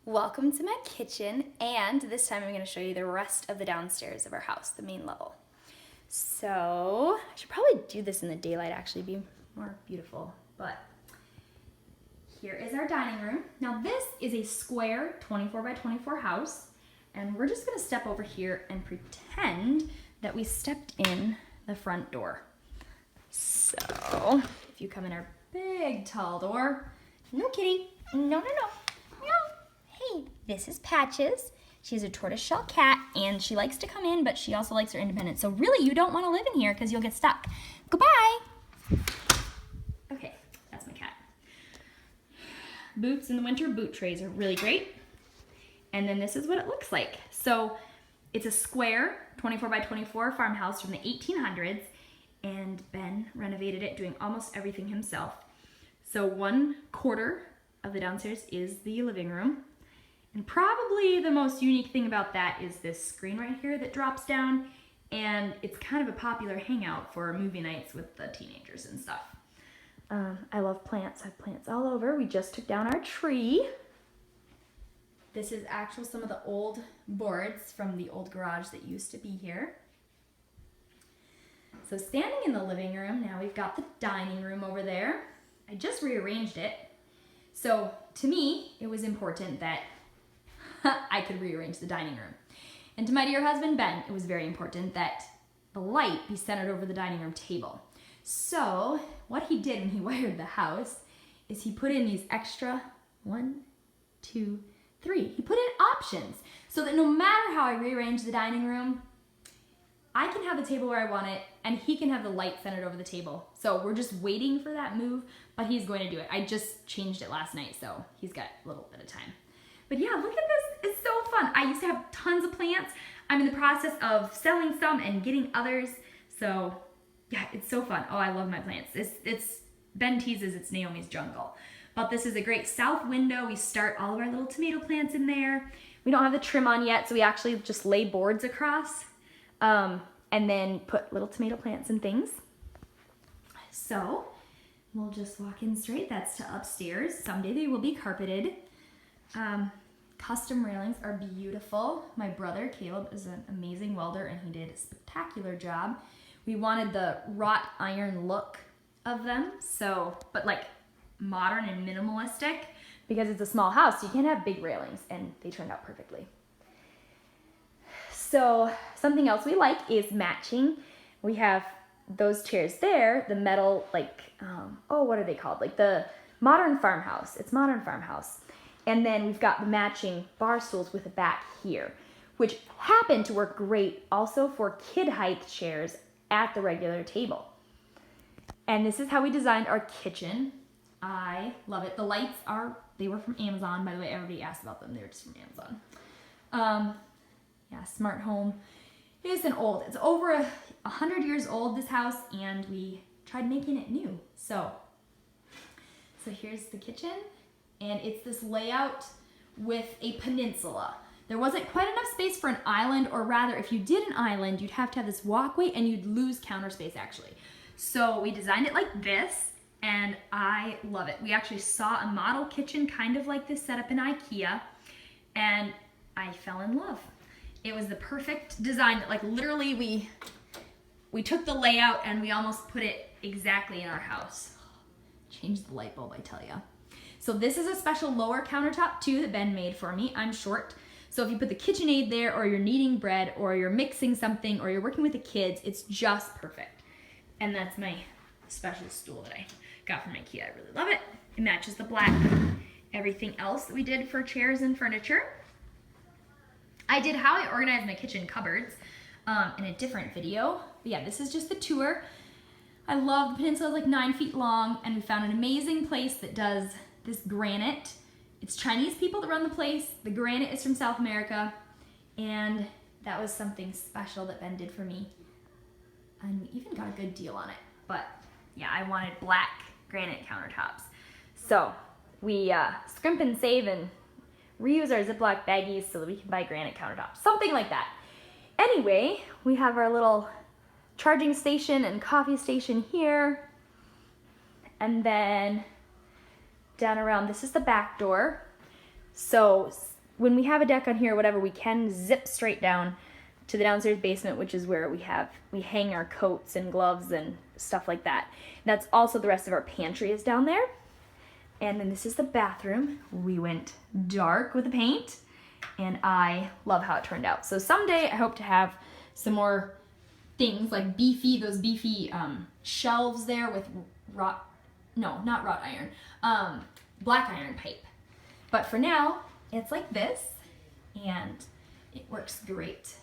Welcome to my kitchen, and this time I'm going to show you the rest of the downstairs of our house, the main level. So, I should probably do this in the daylight, actually, be more beautiful, but here is our dining room. Now this is a square 24 by 24 house, and we're just going to step over here and pretend that we stepped in the front door. So, if you come in our big tall door, no kitty, no. Hey, this is Patches. She's a tortoiseshell cat, and she likes to come in, but she also likes her independence. So really, you don't want to live in here because you'll get stuck. Goodbye. Okay, that's my cat. Boots in the winter, boot trays are really great. And then this is what it looks like. So it's a square 24 by 24 farmhouse from the 1800s, and Ben renovated it, doing almost everything himself. So 1/4 of the downstairs is the living room. And probably the most unique thing about that is this screen right here that drops down, and it's kind of a popular hangout for movie nights with the teenagers and stuff. I love plants. I have plants all over. We just took down our tree. This is actually some of the old boards from the old garage that used to be here. So standing in the living room, now we've got the dining room over there. I just rearranged it. So to me, it was important that I could rearrange the dining room. And to my dear husband, Ben, it was very important that the light be centered over the dining room table. So what he did when he wired the house is he put in these extra 1, 2, 3. He put in options so that no matter how I rearrange the dining room, I can have the table where I want it, and he can have the light centered over the table. So we're just waiting for that move, but he's going to do it. I just changed it last night, so he's got a little bit of time. But yeah, look at this, it's so fun. I used to have tons of plants. I'm in the process of selling some and getting others. So yeah, it's so fun. Oh, I love my plants. Ben teases it's Naomi's jungle. But this is a great south window. We start all of our little tomato plants in there. We don't have the trim on yet, so we actually just lay boards across and then put little tomato plants and things. So we'll just walk in straight. That's to upstairs. Someday they will be carpeted. Custom railings are beautiful. My brother Caleb is an amazing welder, and he did a spectacular job. We wanted the wrought iron look of them, but like modern and minimalistic, because it's a small house, so you can't have big railings, and they turned out perfectly. So something else we like is matching. We have those chairs there, the metal, what are they called? Like the modern farmhouse. It's modern farmhouse. And then we've got the matching bar stools with a back here, which happen to work great also for kid height chairs at the regular table. And this is how we designed our kitchen. I love it. The lights they were from Amazon. By the way, everybody asked about them. They were just from Amazon. Yeah, smart home. It's over 100 years old, this house, and we tried making it new. So here's the kitchen. And it's this layout with a peninsula. There wasn't quite enough space for an island, or rather, if you did an island, you'd have to have this walkway and you'd lose counter space actually. So we designed it like this, and I love it. We actually saw a model kitchen kind of like this set up in IKEA, and I fell in love. It was the perfect design. Like literally we took the layout and we almost put it exactly in our house. Changed the light bulb, I tell ya. So this is a special lower countertop too that Ben made for me. I'm short. So if you put the KitchenAid there, or you're kneading bread, or you're mixing something, or you're working with the kids, it's just perfect. And that's my special stool that I got from IKEA. I really love it. It matches the black everything else that we did for chairs and furniture. I did how I organize my kitchen cupboards in a different video. But yeah, this is just the tour. I love the peninsula. It's like 9 feet long, and we found an amazing place that does this granite. It's Chinese people that run the place. The granite is from South America, and that was something special that Ben did for me. And we even got a good deal on it. But yeah, I wanted black granite countertops. So we scrimp and save and reuse our Ziploc baggies so that we can buy granite countertops. Something like that. Anyway, we have our little charging station and coffee station here. And then down around, this is the back door. So when we have a deck on here or whatever, we can zip straight down to the downstairs basement, which is where we hang our coats and gloves and stuff like that. That's also the rest of our pantry is down there. And then this is the bathroom. We went dark with the paint, and I love how it turned out. So someday I hope to have some more things like those beefy shelves there with black iron pipe. But for now, it's like this, and it works great.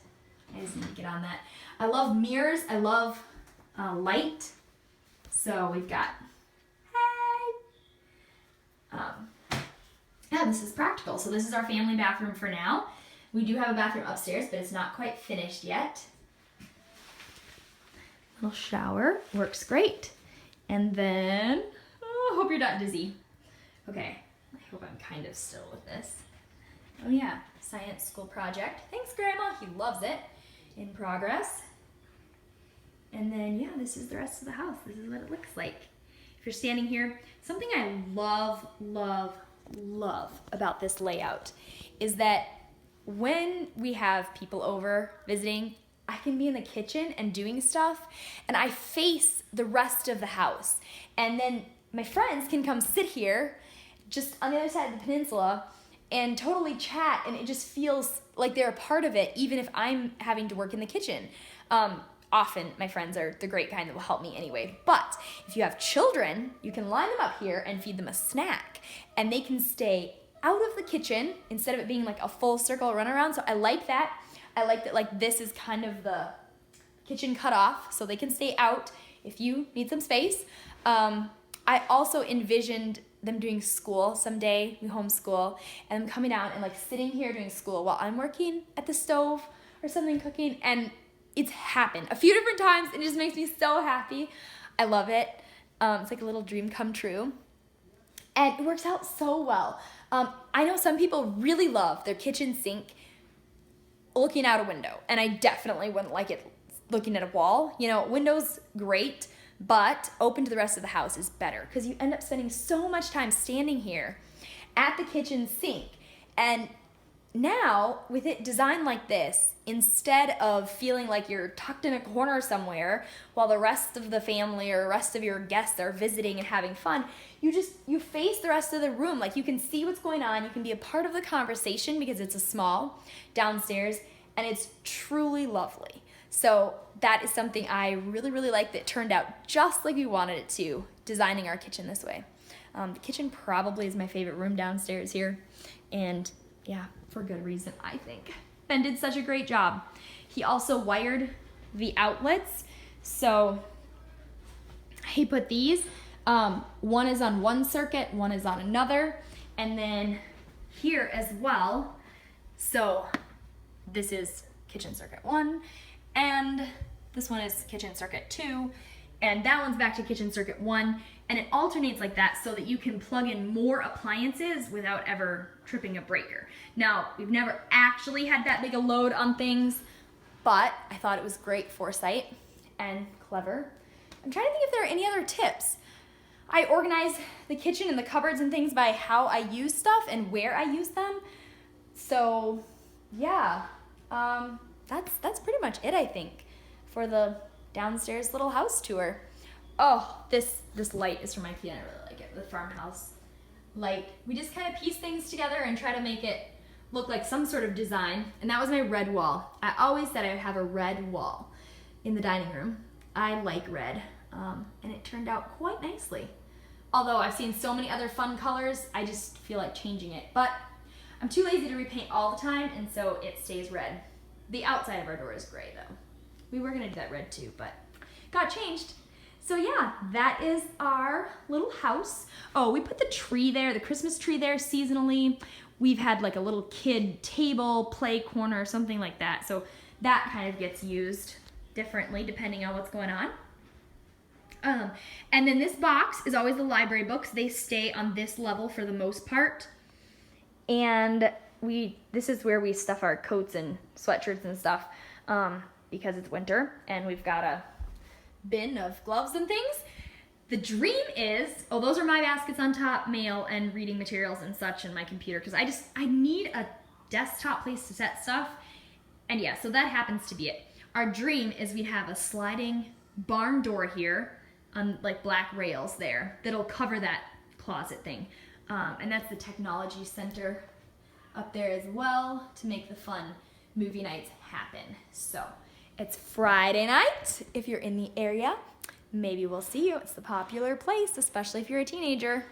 I just need to get on that. I love mirrors. I love light. So we've got, yeah, this is practical. So this is our family bathroom for now. We do have a bathroom upstairs, but it's not quite finished yet. Little shower, works great. And then, I hope you're not dizzy. Okay, I hope I'm kind of still with this. Oh yeah, science school project. Thanks, Grandma, he loves it. In progress. And then, yeah, this is the rest of the house. This is what it looks like. If you're standing here, something I love, love, love about this layout is that when we have people over visiting, I can be in the kitchen and doing stuff, and I face the rest of the house. And then my friends can come sit here just on the other side of the peninsula and totally chat, and it just feels like they're a part of it, even if I'm having to work in the kitchen. Often my friends are the great kind that will help me anyway. But if you have children, you can line them up here and feed them a snack, and they can stay out of the kitchen instead of it being like a full circle run around. So I like that. I like that, like, this is kind of the kitchen cut off, so they can stay out if you need some space. I also envisioned them doing school someday. We homeschool, and them coming down and like sitting here doing school while I'm working at the stove or something cooking. And it's happened a few different times, and it just makes me so happy. I love it. It's like a little dream come true, and it works out so well. I know some people really love their kitchen sink looking out a window, and I definitely wouldn't like it looking at a wall. You know, windows, great, but open to the rest of the house is better, because you end up spending so much time standing here at the kitchen sink. And now, with it designed like this, instead of feeling like you're tucked in a corner somewhere while the rest of the family or the rest of your guests are visiting and having fun, you face the rest of the room. Like, you can see what's going on, you can be a part of the conversation because it's a small downstairs, and it's truly lovely. So that is something I really, really like that turned out just like we wanted it to, designing our kitchen this way. The kitchen probably is my favorite room downstairs here, and yeah, for good reason, I think. Ben did such a great job. He also wired the outlets, so he put these. One is on one circuit, one is on another, and then here as well. So this is kitchen circuit 1, and this one is kitchen circuit 2, and that one's back to kitchen circuit 1, and it alternates like that so that you can plug in more appliances without ever tripping a breaker. Now, we've never actually had that big a load on things, but I thought it was great foresight and clever. I'm trying to think if there are any other tips. I organize the kitchen and the cupboards and things by how I use stuff and where I use them. So, yeah, that's pretty much it, I think, for the downstairs little house tour. Oh, this light is from IKEA. I really like it. The Farmhouse light. We just kind of piece things together and try to make it look like some sort of design. And that was my red wall. I always said I would have a red wall in the dining room. I like red, and it turned out quite nicely. Although I've seen so many other fun colors, I just feel like changing it. But I'm too lazy to repaint all the time, and so it stays red. The outside of our door is gray, though. We were gonna do that red too, but got changed. So yeah, that is our little house. Oh, we put the tree there, the Christmas tree there seasonally. We've had like a little kid table, play corner, something like that. So that kind of gets used differently depending on what's going on. And then this box is always the library books. They stay on this level for the most part. And this is where we stuff our coats and sweatshirts and stuff, because it's winter, and we've got a bin of gloves and things. The dream is, those are my baskets on top, mail and reading materials and such, and my computer, because I need a desktop place to set stuff. And yeah, so that happens to be it. Our dream is we'd have a sliding barn door here on like black rails there that'll cover that closet thing. And that's the technology center up there as well to make the fun movie nights happen. So it's Friday night. If you're in the area, maybe we'll see you. It's the popular place, especially if you're a teenager.